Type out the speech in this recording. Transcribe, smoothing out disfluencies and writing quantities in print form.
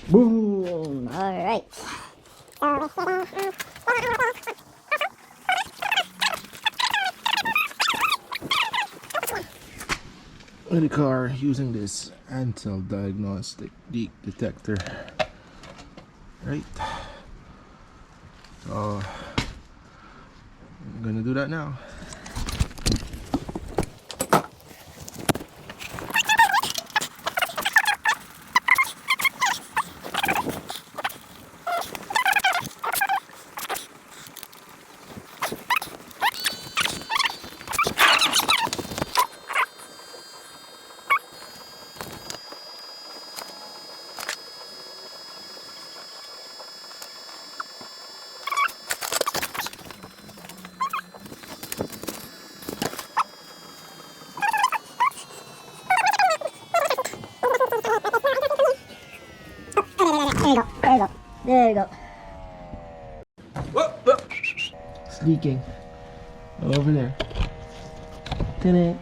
Boom! Alright. In the car using this Ancel diagnostic leak detector. Right. So I'm gonna do that now. There you go. Whoop, whoop. It's leaking. Over there. Ta-da.